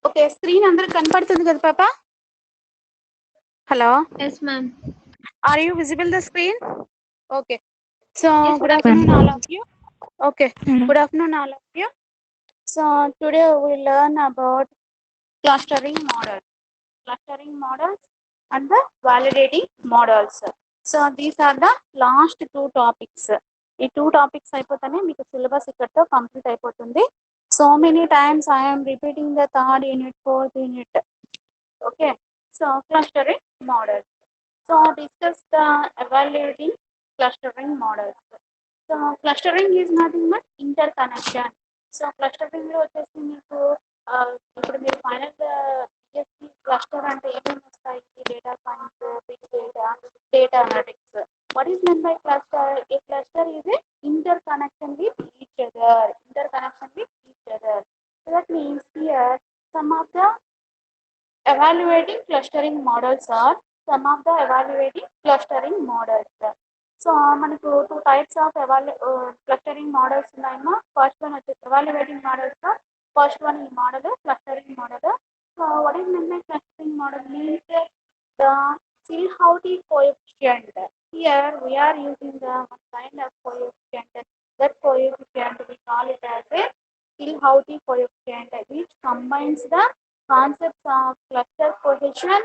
Okay. Screen అందరికి కనపడుతుంది కదా పాప? Hello. Yes, ma'am. Are you visible the screen? Okay. So Yes, good ma'am. afternoon all of you. Okay. Mhm. Good afternoon all of you. So today we will learn about clustering models. Clustering models and the validating models. So these are the last two topics. ఈ 2 topics అయిపోతేనే మీకు syllabus ఇక్కడతో complete అయిపోతుంది. So many times I am repeating the third unit, fourth unit. Okay. So clustering models. So discuss the evaluating clustering models. So clustering is nothing but interconnection. So clustering లో వచ్చేసి మీకు ఇప్పుడు మీరు final cluster అంటే ఏమేమి వస్తాయి? Data science, big data, data analytics. What is meant by cluster? A cluster is a interconnection with each other. Interconnection with each other. So that means here some of the evaluating clustering models are some of the evaluating clustering models. So మనకు 2 types of clustering models ఉన్నాయమ్మా. First one వచ్చేసి evaluating models. First one ఈ model clustering model. So what is meant by clustering model? Means the Chilhoughty coefficient. Here we are using the one kind of coefficient. That coefficient we call it as a Chilhoughty coefficient, which combines the concepts of cluster cohesion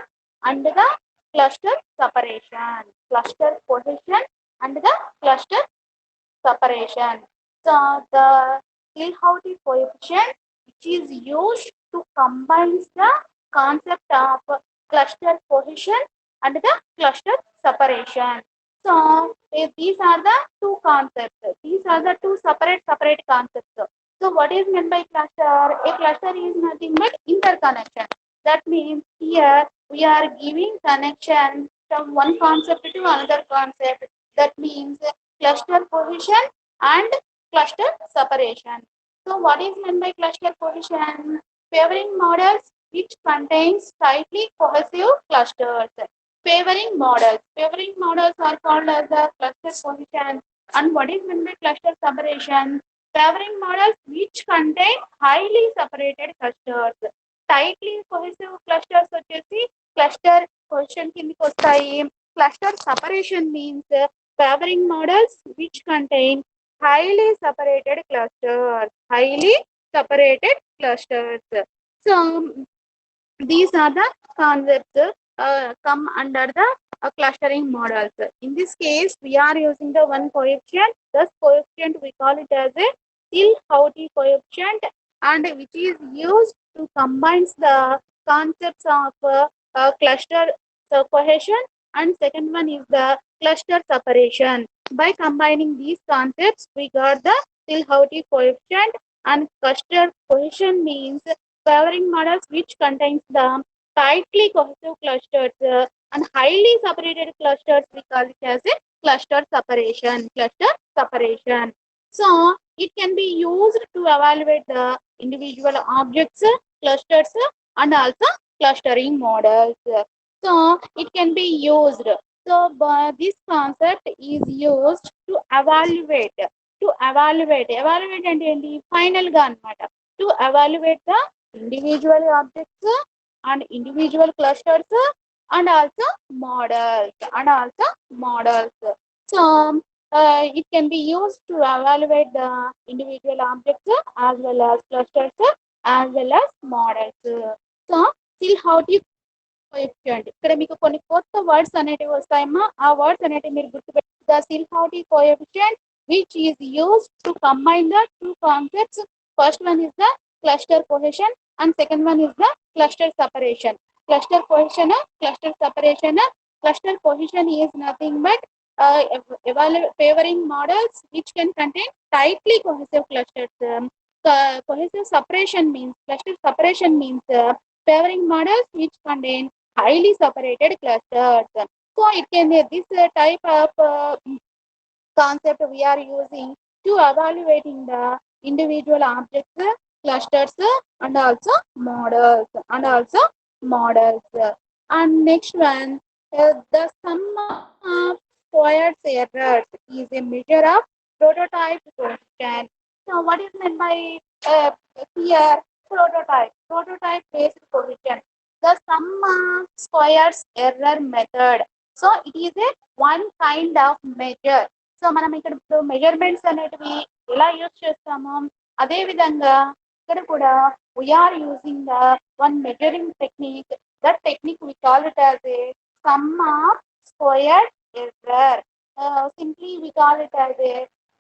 and the cluster separation. Cluster cohesion and the cluster separation. So the Chilhoughty coefficient, which is used to combine the concept of cluster cohesion and the cluster separation. So these are the two concepts. These are the two separate concepts. So what is meant by cluster? A cluster is nothing but interconnection. That means here we are giving connection from one concept to another concept. That means cluster cohesion and cluster separation. So what is meant by cluster cohesion? Favoring models which contains tightly cohesive clusters. Favoring models are called as the cluster cohesion. And what is meant by cluster separation? Favoring models which contain highly separated clusters. Tightly cohesive clusters వచ్చేసి cluster cohesion కిందకి వస్తాయి. Cluster separation means favoring models which contain highly separated clusters. So these are the concepts come under the clustering models. In this case, we are using the one coefficient. This coefficient we call it as a Chilhoughty coefficient, and which is used to combine the concepts of cluster cohesion, and second one is the cluster separation. By combining these concepts, we got the Chilhoughty coefficient, and cluster cohesion means favoring models which contains the tightly cohesive clusters and highly separated clusters, we call it as a cluster separation. So it can be used to evaluate the individual objects, clusters, and also clustering models. So it can be used. So this concept is used to evaluate అంటే ఏంటి? Final గా అన్నమాట. To evaluate the individual objects and individual clusters and also models. So it can be used to evaluate the individual objects as well as clusters as well as models. So Chilhoughty coefficient, ఇక్కడ మీకు కొన్ని కొత్త words అనేటివి వస్తాయమ్మా. ఆ words అనేటివి మీరు గుర్తుపెట్టు. The Chilhoughty coefficient which is used to combine the two concepts. First one is the cluster cohesion and second one is the cluster separation. Cluster cohesion is nothing but favoring models which can contain tightly cohesive clusters. Cohesive separation means favoring models which contain highly separated clusters. So it can be this type of concept we are using to evaluating the individual objects, clusters, and also models. And next one, the sum of squared errors is a measure of prototype coefficient. So what is meant by here prototype based cohesion, the sum of squares error method. So it is a one kind of measure. So మనం ఇక్కడ ఇప్పుడు measurements అనేటివి ఎలా use చేస్తామో అదే విధంగా ఇక్కడ కూడా we're using the one measuring technique. That technique we call it as a sum of squared error. Simply we call it as a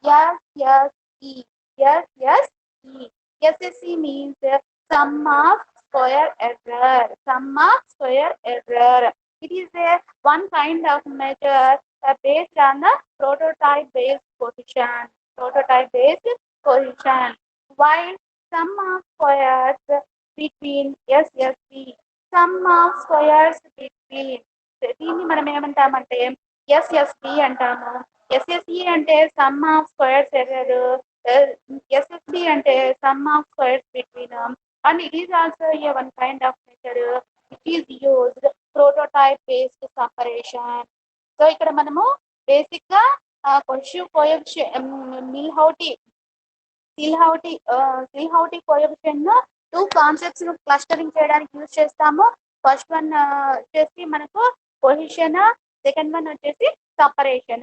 SSE. SSE. SSE means sum of square error. Sum of square error. It is a one kind of measure based on the prototype based cohesion. Prototype based cohesion. While sum of squares between SSE. Sum of squares between దీన్ని మనం ఏమంటామంటే SSB అంటాము. SSE అంటే sum of squares error, SSB అంటే sum of squares between, and it is also a one kind of method it is used prototype based separation. So ఇక్కడ మనము basic గా silhouette coefficient ను టూ కాన్సెప్ట్స్ ను clustering చేయడానికి use చేస్తాము. First one వచ్చేసి మనకు కొహిషన్, సెకండ్ వన్ వచ్చేసి సపరేషన్.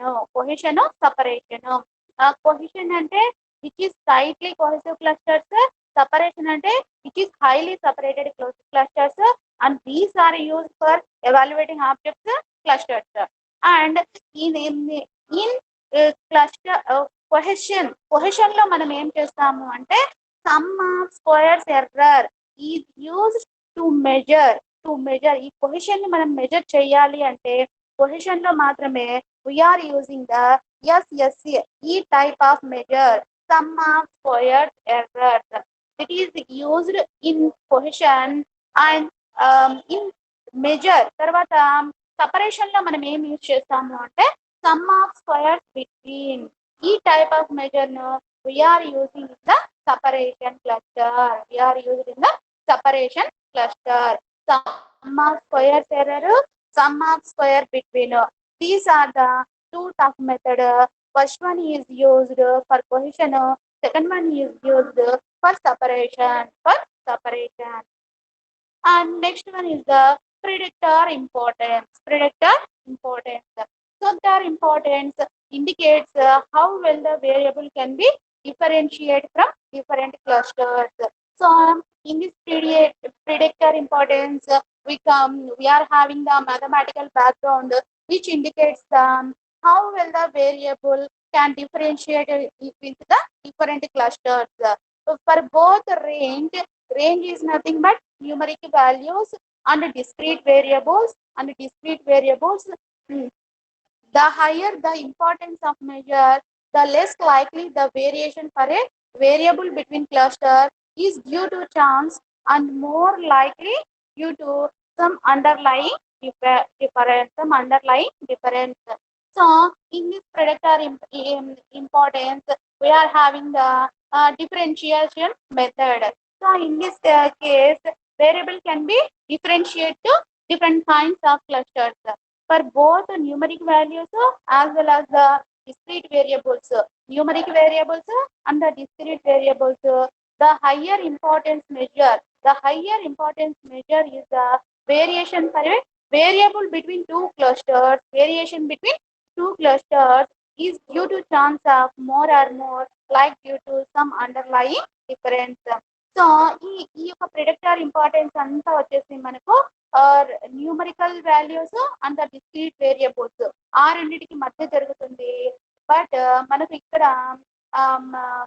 కొహిషన్ అంటే which is tightly cohesive clusters, separation అంటే which is highly separated clusters, and these are used for evaluating objects clusters. And in cluster cohesion లో మనం ఏం చేస్తాము అంటే sum of squares error is used to measure ఈ cohesion ని మనం measure చేయాలి అంటే కొహెషన్ లో మాత్రమే వీఆర్ యూజింగ్ ద ఎస్ఎస్సి ఈ type of measure some of squares errors. It is used in cohesion and in measure. తర్వాత సపరేషన్ లో మనం ఏం యూజ్ చేస్తాము అంటే సమ్ ఆఫ్ స్క్వేర్స్ బిట్వీన్. ఈ టైప్ ఆఫ్ మెజర్ ను we are using in the separation cluster. We are used in the separation cluster. Sum of squares error, sum of square between. These are the two type method. First one is used for cohesion. Second one is used for separation. And next one is the predictor importance. So their importance indicates how well the variable can be differentiate from different clusters. So in this predictor importance, we are having the mathematical background which indicates how well the variable can differentiate with the different clusters. So for both range is nothing but numeric values and discrete variables. The higher the importance of measure, the less likely the variation for a variable between cluster is due to chance and more likely due to some underlying difference. So in this predictor importance, we are having the differentiation method. So in this case, variable can be differentiated to different kinds of clusters for both numeric values as well as the discrete variables. Numeric variables and the discrete variables. The higher importance measure is the variation for a variable between two clusters. Variation between two clusters is due to chance of more or more like due to some underlying difference. So ఈ యొక్క predictor importance అంతా వచ్చేసి మనకు numerical values and the discrete variables ఆ రెండింటికి మధ్య జరుగుతుంది. But మనకు ఇక్కడ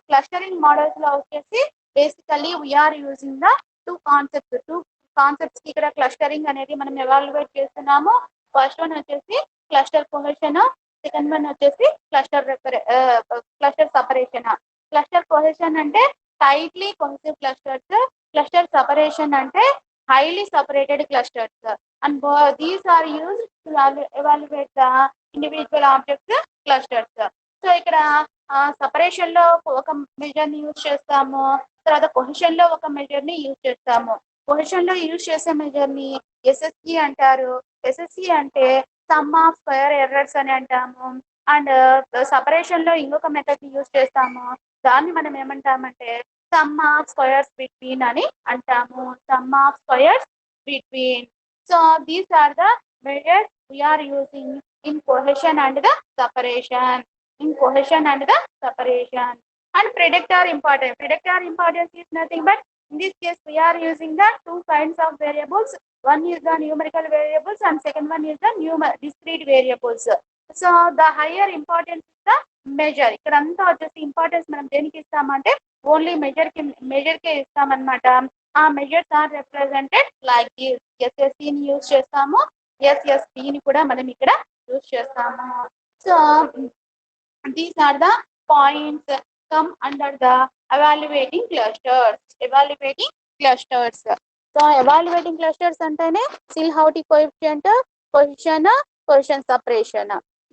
క్లస్టరింగ్ మోడల్స్ లో వచ్చేసి basically we're using the two concepts కి ఇక్కడ క్లస్టరింగ్ అనేది మనం ఎవాల్యుయేట్ చేస్తున్నాము. ఫస్ట్ వన్ వచ్చేసి క్లస్టర్ కొహెషన్, సెకండ్ వన్ వచ్చేసి క్లస్టర్ సపరేషన్. క్లస్టర్ కొహెషన్ అంటే tightly cohesive clusters, cluster separation ante highly separated clusters, and these are used to evaluate the individual objects clusters. So ikkada separation lo oka measure ni use chestamu, tarvata cohesion lo oka measure ni use chestamu. Cohesion lo use chese measure ni SSE antaru. SSE ante sum of square errors ani antamu, and separation లో ఇంకొక method use చేస్తాము. దాన్ని మనం ఏమంటామంటే sum of squares between అని అంటాము. Sum of squares between. So these are the measures we are using in cohesion and the separation. In cohesion and the separation. And predictor important. Predictor importance is nothing but in this case we are using the two kinds of variables. One is the numerical variables and second one is the discrete variables. So the higher importance is the measure. ఇక్కడ అంతా వచ్చేసి importance మనం దేనికి ఇస్తామంటే only measure కే ఇస్తామన్నమాట. ఆ measures are represented like this. SSC ని యూజ్ చేస్తాము, ఎస్ఎస్బి ని కూడా మనం ఇక్కడ యూజ్ చేస్తాము. So these are the points come under the evaluating clusters. Evaluating clusters. So evaluating clusters అంటేనే Silhouette coefficient, cohesion separation.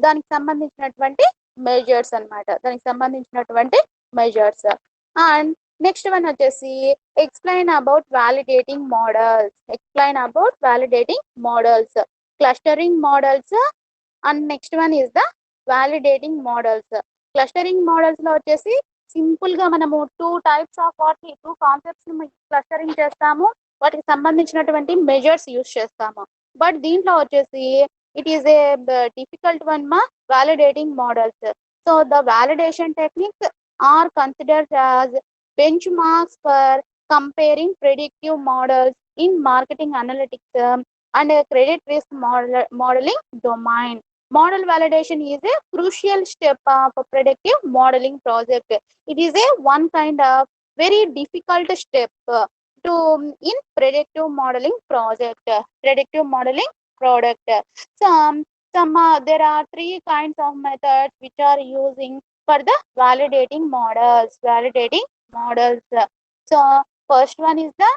దానికి సంబంధించినటువంటి మెజర్స్ అన్నమాట. దానికి సంబంధించినటువంటి మెజర్స్. అండ్ నెక్స్ట్ వన్ వచ్చేసి explain about validating models. Explain about validating models, clustering models. And next one is the validating models. Clustering models లో వచ్చేసి simple గా మనము టూ కాన్సెప్ట్స్ ని క్లస్టరింగ్ చేస్తాము, వాటికి సంబంధించినటువంటి మెజర్స్ యూజ్ చేస్తాము. బట్ దీంట్లో వచ్చేసి it is a difficult one మా validating models. So the validation techniques are considered as benchmarks for comparing predictive models in marketing analytics and a credit risk modeling domain. Model validation is a crucial step of a predictive modeling project. It is a one kind of very difficult step to in predictive modeling project. Predictive modeling product. There are three kinds of methods which are using for the validating models. Validating models. So first one is the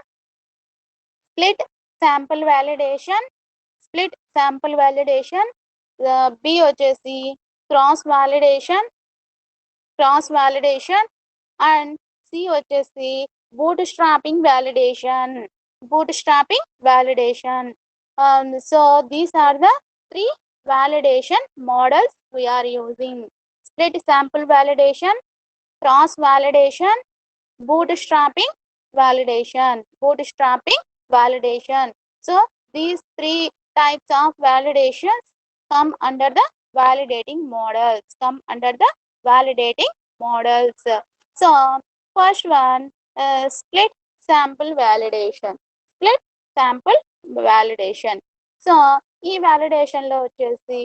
split sample validation. Split sample validation. B వచ్చేసి cross validation and C వచ్చేసి bootstrapping validation. So these are the three validation models we are using: split sample validation, cross validation, bootstrapping validation. So these three types of validations come under the validating models. So first one, split sample validation. So ఈ validation లో వచ్చేసి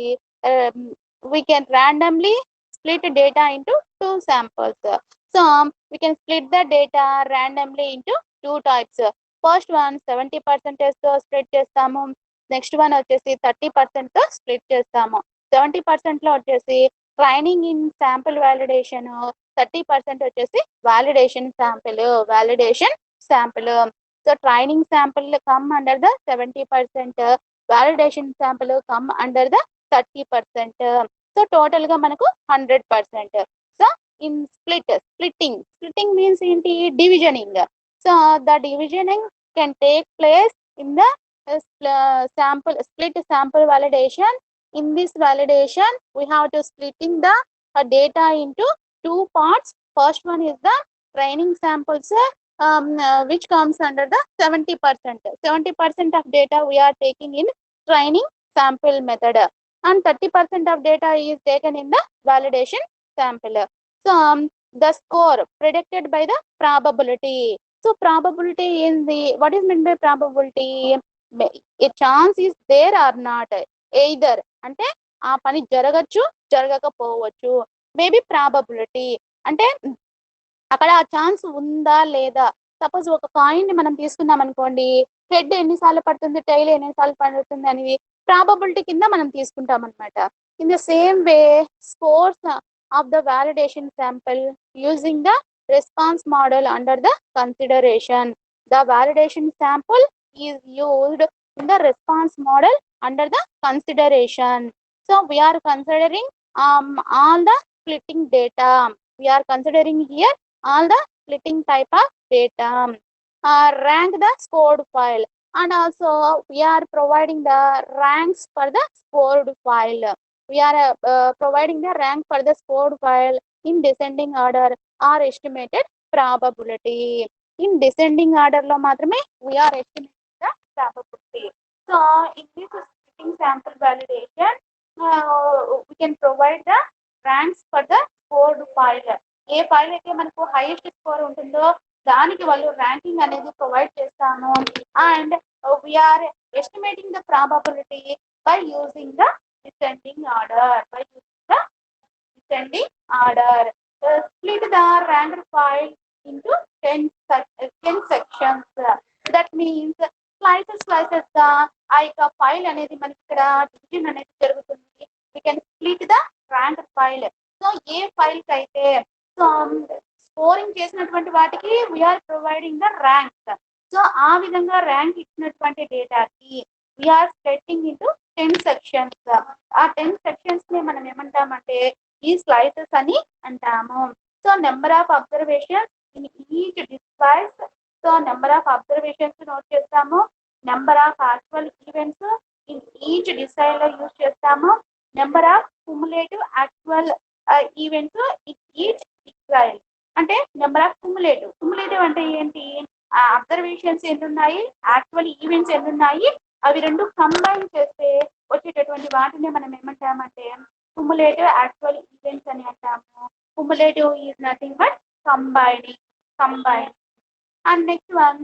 we can randomly split data into two samples. So we can split the data randomly into two types. First one 70% తో split చేస్తాము. Next one వచ్చేసి 30% తో split చేస్తాము. 70% లో వచ్చేసి ట్రైనింగ్ ఇన్ శాంపుల్ వాలిడేషన్, 30% వచ్చేసి validation sample. So training sample come under the 70%, validation sample come under the 30%. So total గా మనకు 100%. సో ఇన్ splitting మీన్స్ ఏంటి? డివిజనింగ్. So the divisioning can take place in the split sample validation. In this validation, we have to splitting the data into two parts. First one is the training samples, which comes under the 70%. 70% of data we are taking in training sample method, and 30% of data is taken in the validation sample. So the score predicted by the probability. So probability in the, what is meant by probability? A chance is there or not. Either అంటే ఆ పని జరగచ్చు, జరగకపోవచ్చు. Maybe probability అంటే అక్కడ ఆ chance ఉందా లేదా. సపోజ్ ఒక కాయిన్ ని మనం తీసుకున్నాం అనుకోండి, హెడ్ ఎన్నిసార్లు పడుతుంది, టైల్ ఎన్నిసార్లు పడుతుంది అనేది ప్రాబబిలిటీ కింద మనం తీసుకుంటాం అనమాట. In the same way scores of the validation sample using the response model under the consideration. The validation sample is used in the response model under the consideration. So we are considering all the splitting data. We are considering here all the splitting type of data. Rank the scored file, and also we are providing the ranks for the scored file. We are providing the rank for the scored file in descending order or estimated probability. In descending order లో మాత్రమే we're estimating the probability. So in this splitting sample validation we can provide the ranks for the scored file. A file అయితే మనకు highest score ఉంటుందో దానికి వాళ్ళు ranking అనేది provide చేస్తాము. And we're estimating the probability by using the descending order. Split the ranked file into 10 sections. That means slices గా ఆ యొక్క ఫైల్ అనేది మనకి ఇక్కడ డివిజన్ అనేది జరుగుతుంది. We can split the ranked file. So a file కి అయితే సో స్కోరింగ్ చేసినటువంటి వాటికి we're providing the rank. So ఆ విధంగా ర్యాంక్ ఇచ్చినటువంటి డేటాకి వీఆర్ స్ప్లిట్టింగ్ ఇంటూ 10 సెక్షన్స్. ఆ 10 సెక్షన్స్ ని మనం ఏమంటామంటే ఈ స్లైసెస్ అని అంటాము. So number of observations in each deciles. So number of observations note చేస్తాము. Number of actual events in each decile లో యూజ్ చేస్తాము. Number of cumulative actual events in each decile. అంటే నెంబర్ ఆఫ్ కుములేటివ్ అంటే ఏంటి? Observations ఎన్ని ఉన్నాయి, actual events ఎన్ని ఉన్నాయి, అవి రెండు కంబైన్ చేస్తే వచ్చేటటువంటి వాటిని మనం ఏమంటామంటే కుములేటివ్ యాక్చువల్ ఈవెంట్స్ అని అంటాము. Cumulative is nothing but combine. And next one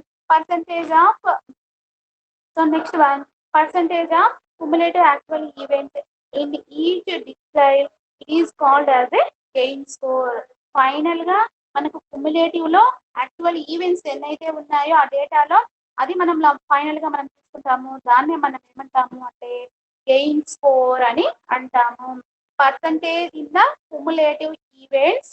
percentage of cumulative actual event in each decile is called as a gain score. Final గా మనకు కుములేటివ్ లో యాక్చువల్ ఈవెంట్స్ ఎన్నైతే ఉన్నాయో ఆ డేటాలో అది మనం ఫైనల్ గా మనం తీసుకుంటాము. దాన్ని మనం ఏమంటాము అంటే గెయిన్ స్కోర్ అని అంటాము. Percentage in the cumulative events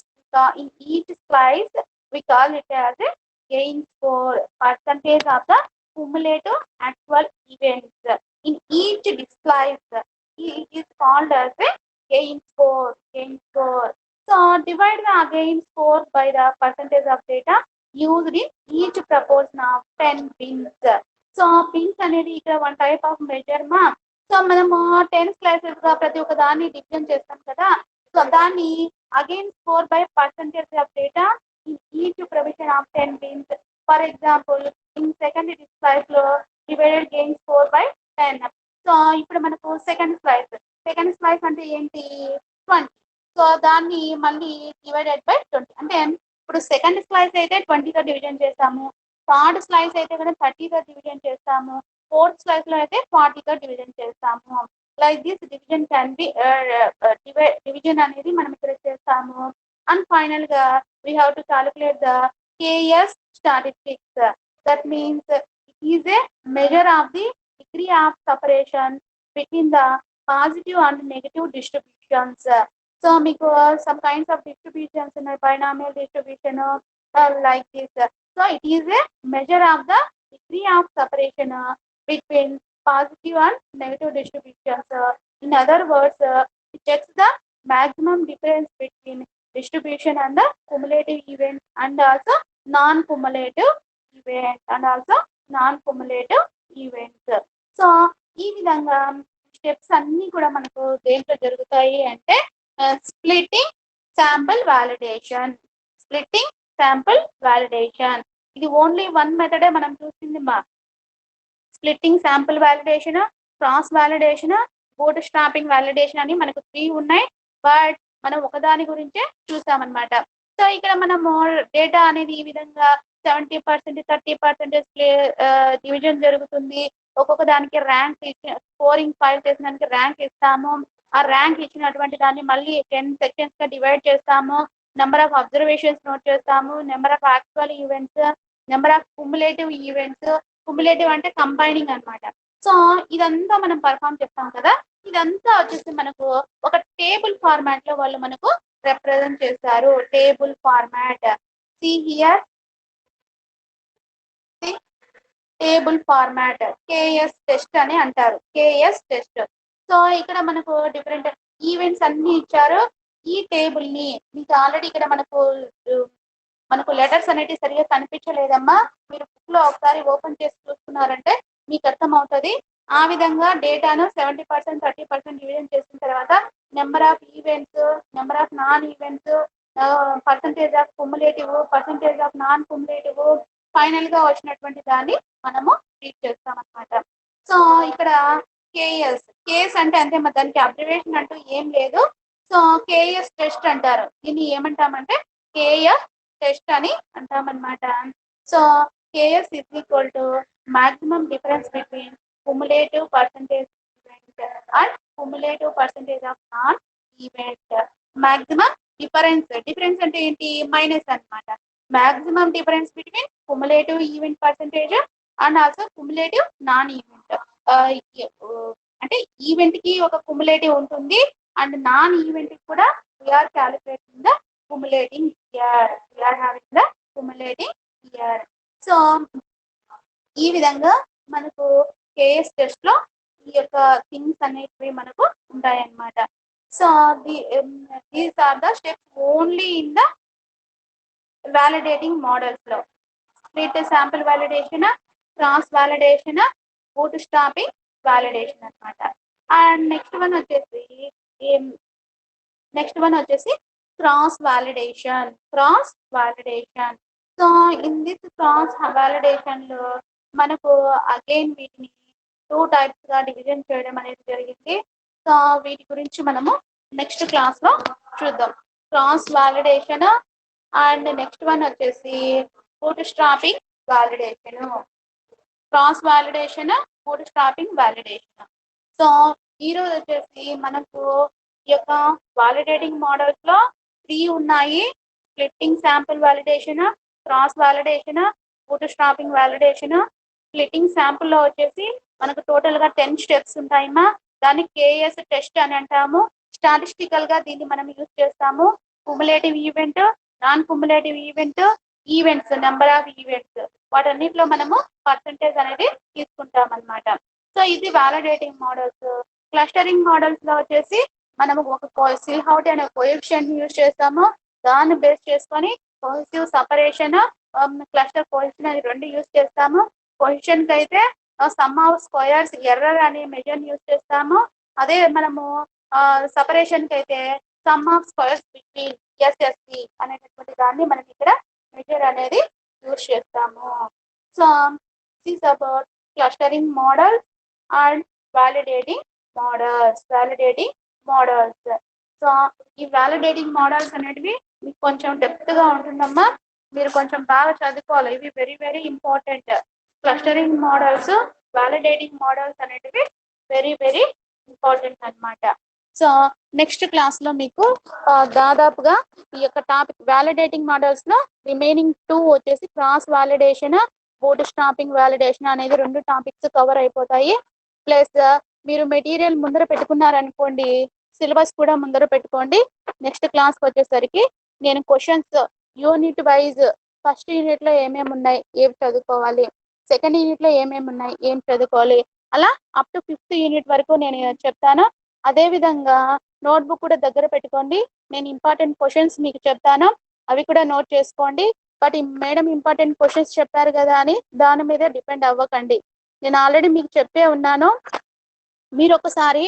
in each slice we call it as a gain score. Percentage of the cumulative actual events in each displays is called as a gain score. So divide the gain score by the percentage of data used in each proportion of 10 bins. So bins అనేది ఇక్కడ one type of measure మా. So మనము 10 slices గా ప్రతి ఒక్క దాన్ని division చేస్తాం కదా. సో దాన్ని again score by percentage of data in each provision of 10 bins. For example, in second slice లో divided gain score by 10. So ఇప్పుడు మనకు సెకండ్ స్లైస్ అంటే ఏంటి? 20. సో దాన్ని మళ్ళీ డివైడెడ్ బై 20. అంటే ఇప్పుడు సెకండ్ స్లైస్ అయితే 20తో డివిజన్ చేస్తాము, థర్డ్ స్లైస్ అయితే కూడా 30తో డివిజన్ చేస్తాము, ఫోర్త్ స్లైస్ లో అయితే 40తో డివిజన్ చేస్తాము. Like this division can be division అనేది మనం ఇక్కడ చేస్తాము. And final గా we have to calculate the KS statistics. That means it is a measure of the degree of separation between the positive and negative distributions. So మీకు some kinds of distributions in a binomial distribution like this. So it is a measure of the degree of separation between positive and negative distributions. In other words, it checks the maximum difference between distribution and the cumulative event and also non-cumulative events. So ఈ విధంగా steps అన్ని కూడా మనకు దేంట్లో జరుగుతాయి అంటే splitting sample validation. ఇది only one మెథడే మనం చూసింది మా. Splitting sample validation, cross validation, boot strapping validation అని మనకు 3 ఉన్నాయి. బట్ మనం ఒకదాని గురించే చూసామన్నమాట. సో ఇక్కడ మనము డేటా అనేది ఈ విధంగా 70%, 30% డివిజన్ జరుగుతుంది. ఒక్కొక్క దానికి ర్యాంక్ స్కోరింగ్ ఫైల్ చేసిన దానికి ర్యాంక్ ఇస్తాము. ఆ ర్యాంక్ ఇచ్చినటువంటి దాన్ని మళ్ళీ 10 సెక్షన్స్ గా డివైడ్ చేస్తాము. నెంబర్ ఆఫ్ అబ్జర్వేషన్స్ నోట్ చేస్తాము. Number of actual events, number of cumulative events. Cumulative అంటే కంబైనింగ్ అన్నమాట. సో ఇదంతా మనం పర్ఫామ్ చేస్తాం కదా. ఇదంతా వచ్చేసి మనకు ఒక టేబుల్ ఫార్మాట్ లో వాళ్ళు మనకు రిప్రజెంట్ చేస్తారు. Table format. See here table format KS test అని అంటారు. KS test. సో ఇక్కడ మనకు డిఫరెంట్ ఈవెంట్స్ అన్ని ఇచ్చారు. ఈ టేబుల్ ని మీకు ఆల్రెడీ ఇక్కడ మనకు లెటర్స్ అనేవి సరిగా కనిపించలేదమ్మా. మీరు బుక్ లో ఒకసారి ఓపెన్ చేసి చూసుకున్నారంటే మీకు అర్థం అవుతుంది. ఆ విధంగా డేటాను 70%, 30% డివిజన్ చేసిన తర్వాత number of events, number of non events, percentage of cumulative, percentage of non cumulative, final గా వచ్చినటువంటి దాన్ని మనము ట్రీట్ చేస్తాం అనమాట. సో ఇక్కడ కేఎస్ అంటే అంతే, మరి దానికి అబ్రివేషన్ అంటూ ఏం లేదు. సో కేఎస్ టెస్ట్ అంటారు. దీన్ని ఏమంటామంటే కేఎఫ్ టెస్ట్ అని అంటామన్నమాట. So KS is equal to maximum difference between cumulative percentage event and cumulative percentage of non event. Maximum difference అంటే ఏంటి? మైనస్ అన్నమాట. Maximum difference between cumulative event percentage and also cumulative non event. అంటే event కి ఒక cumulative ఉంటుంది and non event కి కూడా we are calculating the cumulating year, we are having the cumulating year. So ఈ విధంగా మనకు కేఎస్ టెస్ట్ లో ఈ యొక్క థింగ్స్ అనేటివి మనకు ఉంటాయన్నమాట. So these are the steps only in the validating models లో. Split sample validation, cross validation, bootstrapping validation అన్నమాట. అండ్ నెక్స్ట్ వన్ వచ్చేసి cross validation. So in this cross validation లో మనకు అగైన్ వీటిని 2 టైప్స్ గా డివిజన్ చేయడం అనేది జరిగింది. సో వీటి గురించి మనము నెక్స్ట్ క్లాస్ లో చూద్దాం. Cross validation and next one వచ్చేసి bootstrapping validation. Cross validation, bootstrapping validation. So ఈ రోజు వచ్చేసి మనకు ఈ యొక్క వాలిడేటింగ్ మోడల్స్ లో 3 ఉన్నాయి. Splitting sample validation, cross validation, bootstrapping validation. Splitting sample లో వచ్చేసి మనకు టోటల్ గా 10 స్టెప్స్ ఉంటాయమ్మా. దాన్ని కేఎస్ టెస్ట్ అని అంటాము. స్టాటిస్టికల్ గా దీన్ని మనం యూజ్ చేస్తాము. Cumulative event, non cumulative events, number of events, వాటన్నిటిలో మనము పర్సంటేజ్ అనేది తీసుకుంటాం అనమాట. సో ఇది వ్యాలిడేటింగ్ మోడల్స్. క్లస్టరింగ్ మోడల్స్ లో వచ్చేసి మనము ఒక సిల్హౌట్ అనే కోఎఫిషియంట్ యూజ్ చేస్తాము. దాన్ని బేస్ చేసుకొని కోహెసివ్ సపరేషన్, క్లస్టర్ కోహెసివ్ అని 2 యూజ్ చేస్తాము. కోహెసిషన్ కి అయితే సమ్ ఆఫ్ స్క్వేర్స్ ఎర్రర్ అనే మెజర్ యూజ్ చేస్తాము. అదే మనము సపరేషన్ కి అయితే some of squares between SSC అనేటటువంటి దాన్ని మనం ఇక్కడ మెజర్ అనేది యూజ్ చేస్తాము. So this about clustering models and validating models. So ఈ వ్యాలిడేటింగ్ మోడల్స్ అనేటివి మీకు కొంచెం డెప్త్ గా ఉంటుందమ్మా. మీరు కొంచెం బాగా చదువుకోవాలి. ఇవి very very important. Clustering models, validating models అనేటివి వెరీ వెరీ ఇంపార్టెంట్ అన్నమాట. సో నెక్స్ట్ క్లాస్ లో మీకు దాదాపుగా ఈ యొక్క టాపిక్ వ్యాలిడేటింగ్ మోడల్స్ లో రిమైనింగ్ 2 వచ్చేసి cross validation, bootstrapping validation అనేది 2 టాపిక్స్ కవర్ అయిపోతాయి. ప్లస్ మీరు మెటీరియల్ ముందర పెట్టుకున్నారనుకోండి, సిలబస్ కూడా ముందర పెట్టుకోండి. నెక్స్ట్ క్లాస్ కి వచ్చేసరికి నేను questions unit wise first unit లో ఏమేమి ఉన్నాయి, ఏం చదువుకోవాలి, సెకండ్ యూనిట్ లో ఏమేమి ఉన్నాయి, ఏం చదువుకోవాలి, అలా అప్ టు 5th యూనిట్ వరకు నేను చెప్తాను. అదే విధంగా నోట్బుక్ కూడా దగ్గర పెట్టుకోండి. నేను ఇంపార్టెంట్ క్వశ్చన్స్ మీకు చెప్తాను, అవి కూడా నోట్ చేసుకోండి. బట్ మేడం ఇంపార్టెంట్ క్వశ్చన్స్ చెప్పారు కదా అని దాని మీద డిపెండ్ అవ్వకండి. నేను ఆల్రెడీ మీకు చెప్పే ఉన్నాను. మీరు ఒకసారి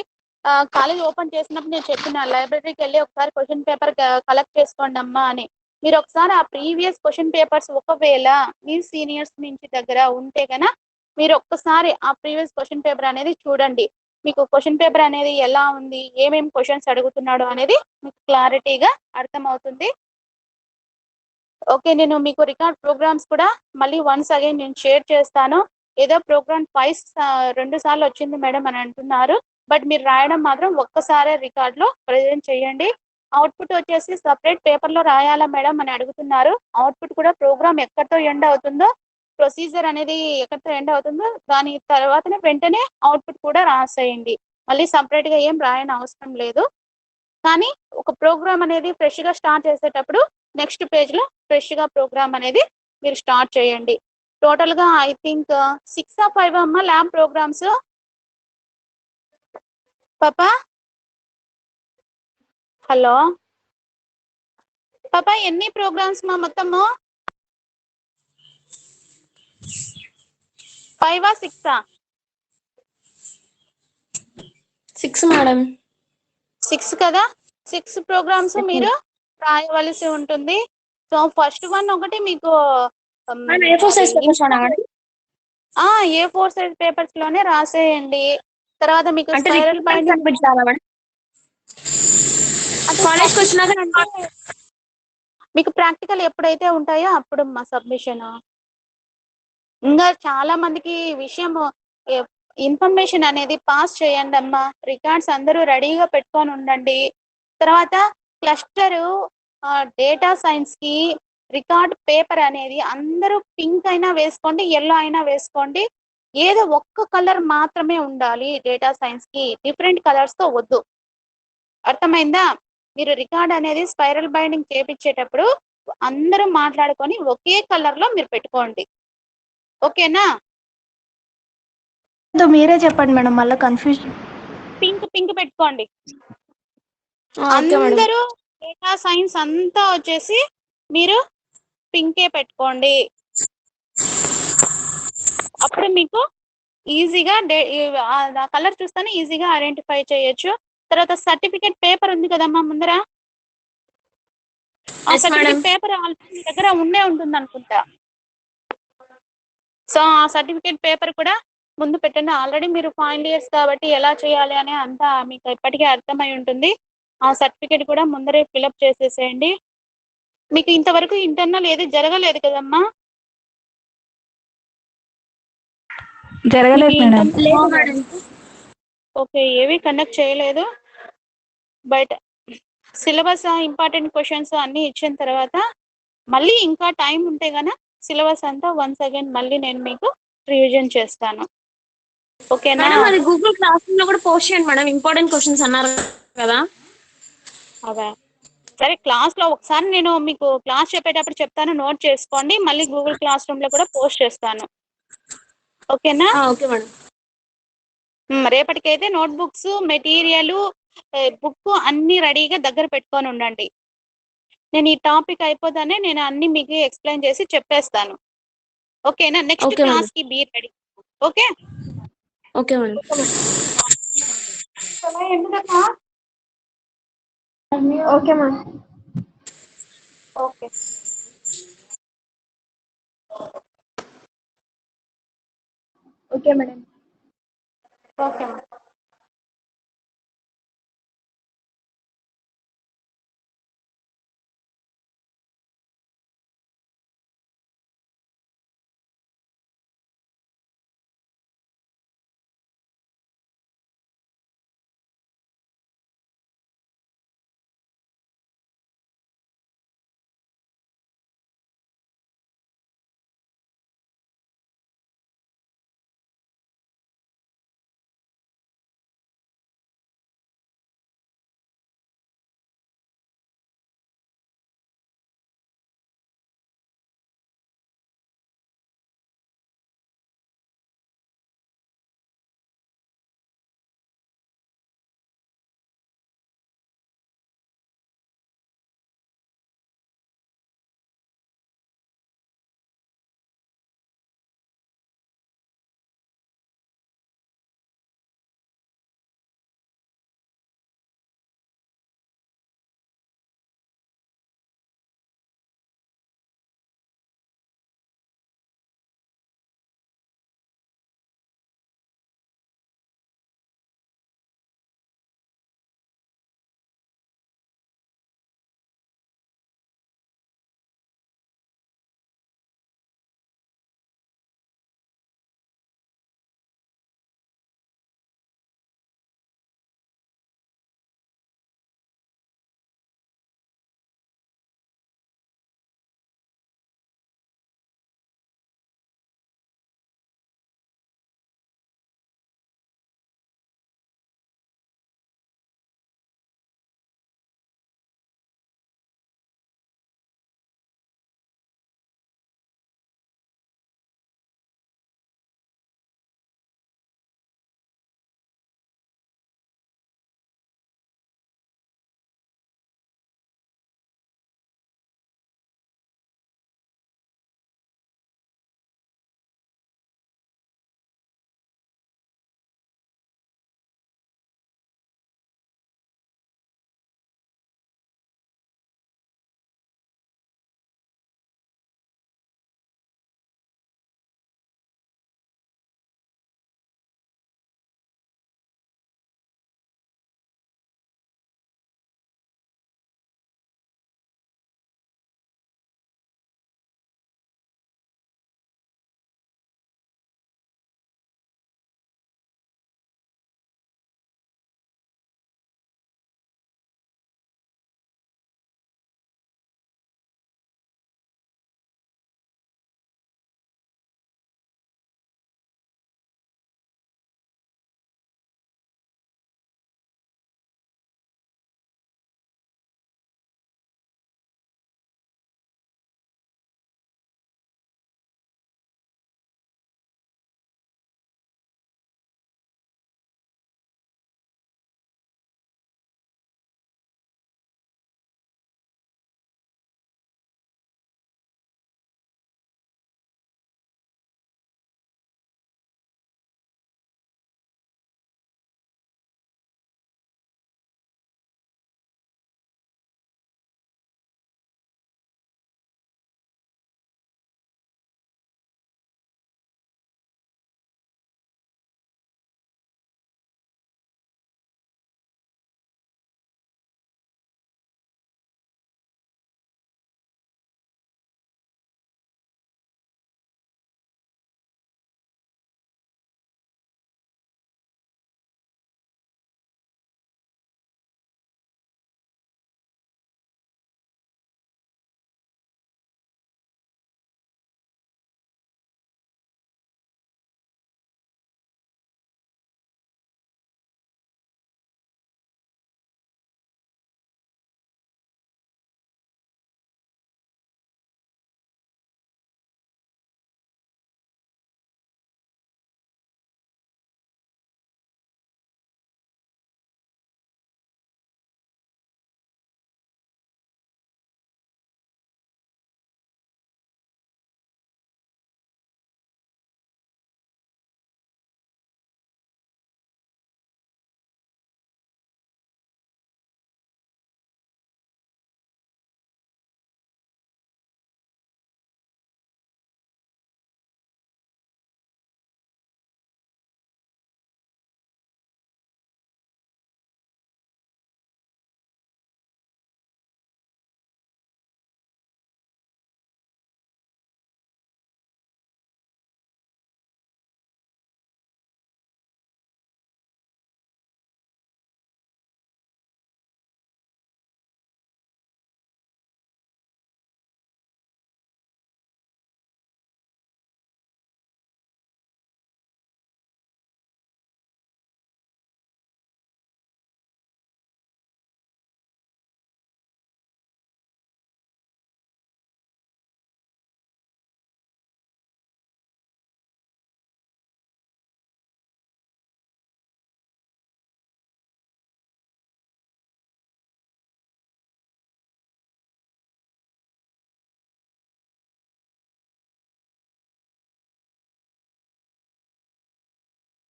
కాలేజ్ ఓపెన్ చేసినప్పుడు నేను చెప్పిన లైబ్రరీకి వెళ్ళి ఒకసారి క్వశ్చన్ పేపర్ కలెక్ట్ చేసుకోండి అమ్మా అని. మీరు ఒకసారి ఆ ప్రీవియస్ క్వశ్చన్ పేపర్స్ ఒకవేళ మీ సీనియర్స్ నుంచి దగ్గర ఉంటే కనుక మీరు ఒక్కసారి ఆ ప్రీవియస్ క్వశ్చన్ పేపర్ అనేది చూడండి. మీకు క్వశ్చన్ పేపర్ అనేది ఎలా ఉంది, ఏమేమి క్వశ్చన్స్ అడుగుతున్నాడు అనేది మీకు క్లారిటీగా అర్థమవుతుంది. ఓకే, నేను మీకు రికార్డ్ ప్రోగ్రామ్స్ కూడా మళ్ళీ వన్స్ అగైన్ నేను షేర్ చేస్తాను. ఏదో ప్రోగ్రామ్ 2 సార్లు వచ్చింది మేడం అని అంటున్నారు. బట్ మీరు రాయడం మాత్రం ఒక్కసారే రికార్డ్ లో ప్రజెంట్ చేయండి. అవుట్పుట్ వచ్చేసి సపరేట్ పేపర్ లో రాయాలా మేడం అని అడుగుతున్నారు. అవుట్పుట్ కూడా ప్రోగ్రామ్ ఎక్కడితో ఎండ్ అవుతుందో, ప్రొసీజర్ అనేది ఎక్కడితో ఎండ్ అవుతుందో దాని తర్వాతనే వెంటనే అవుట్పుట్ కూడా రాసేయండి. మళ్ళీ సపరేట్ గా ఏం రాయని అవసరం లేదు. కానీ ఒక ప్రోగ్రామ్ అనేది ఫ్రెష్ గా స్టార్ట్ చేసేటప్పుడు నెక్స్ట్ పేజ్ లో ఫ్రెష్ గా ప్రోగ్రామ్ అనేది మీరు స్టార్ట్ చేయండి. టోటల్ గా ఐ థింక్ 6 or 5 అమ్మ ల్యాబ్ ప్రోగ్రామ్స్. పాపా హలో పాపా, ఎన్ని ప్రోగ్రామ్స్ మా మొత్తము? 5 or 6? 6 మేడం. 6 కదా. 6 ప్రోగ్రామ్స్ మీరు రాయవలసి ఉంటుంది. సో ఫస్ట్ వన్ ఒకటి మీకు A4 సైజ్ పేపర్స్ లోనా మేడం? A4 సైజ్ పేపర్స్ లోనే రాసేయండి. తర్వాత మీకు అంటే స్పైరల్ బైండింగ్ సబ్మిట్ చేయాలా మేడం? అంటే కాలేజ్కి వచ్చినాక అంటే మీకు ప్రాక్టికల్ ఎప్పుడైతే ఉంటాయో అప్పుడు మా సబ్మిషన్. ఇంకా చాలా మందికి విషయం ఇన్ఫర్మేషన్ అనేది పాస్ చేయండి అమ్మా. రికార్డ్స్ అందరూ రెడీగా పెట్టుకొని ఉండండి. తర్వాత క్లస్టరు డేటా సైన్స్ కి రికార్డ్ పేపర్ అనేది అందరూ పింక్ అయినా వేసుకోండి, ఎల్లో అయినా వేసుకోండి. ఏదో ఒక్క కలర్ మాత్రమే ఉండాలి డేటా సైన్స్ కి, డిఫరెంట్ కలర్స్ తో వద్దు. అర్థమైందా? మీరు రికార్డ్ అనేది స్పైరల్ బైండింగ్ చేపించేటప్పుడు అందరూ మాట్లాడుకొని ఒకే కలర్ లో మీరు పెట్టుకోండి. ఓకేనా? మీరే చెప్పండి మేడం, మళ్ళీ కన్ఫ్యూజన్. పింక్ పింక్ పెట్టుకోండి. Okay madam. అందరూ డేటా సైన్స్ అంతా వచ్చేసి మీరు పింకే పెట్టుకోండి. అప్పుడు మీకు ఈజీగా కలర్ చూస్తేనే ఈజీగా ఐడెంటిఫై చేయొచ్చు. తర్వాత సర్టిఫికేట్ పేపర్ ఉంది కదమ్మా ముందర, ఆ సర్టిఫికేట్ పేపర్ మీ దగ్గర ఉండే ఉంటుంది అనుకుంటా. సో ఆ సర్టిఫికేట్ పేపర్ కూడా ముందు పెట్టండి. ఆల్రెడీ మీరు ఫైనల్ ఇయర్స్ కాబట్టి ఎలా చేయాలి అని అంతా మీకు ఇప్పటికే అర్థమై ఉంటుంది. ఆ సర్టిఫికేట్ కూడా ముందరే ఫిలప్ చేసేసేయండి. మీకు ఇంతవరకు ఇంటర్నల్ ఏది జరగలేదు కదమ్మా? జరగలేదు మేడం. ఓకే, ఏవి కండక్ట్ చేయలేదు. బట్ సిలబస్ ఇంపార్టెంట్ క్వశ్చన్స్ అన్ని ఇచ్చిన తర్వాత మళ్ళీ ఇంకా టైం ఉంటే గన సిలబస్ అంతా వన్స్ అగైన్ మళ్ళీ నేను మీకు రివిజన్ చేస్తాను. ఓకేనా? మేడం అది గూగుల్ క్లాస్ రూమ్ లో కూడా పోస్ట్ చేయండి మేడం, ఇంపార్టెంట్ క్వశ్చన్స్ అన్నారు కదా. అదే సరే, క్లాస్ లో ఒకసారి నేను మీకు క్లాస్ చెప్పేటప్పుడు చెప్తాను, నోట్ చేసుకోండి. మళ్ళీ గూగుల్ క్లాస్ రూమ్ లో కూడా పోస్ట్ చేస్తాను. ఓకేనా? Okay madam. రేపటికైతే నోట్ బుక్స్, మెటీరియల్, బుక్ అన్ని రెడీగా దగ్గర పెట్టుకొని ఉండండి. నేను ఈ టాపిక్ అయిపోతానే నేను అన్ని మీకు ఎక్స్ప్లెయిన్ చేసి చెప్పేస్తాను. ఓకేనా? నెక్స్ట్ క్లాస్ కి be ready. Okay okay madam. ఎందుకమ్మా? Okay madam. Okay okay madam. Okay madam.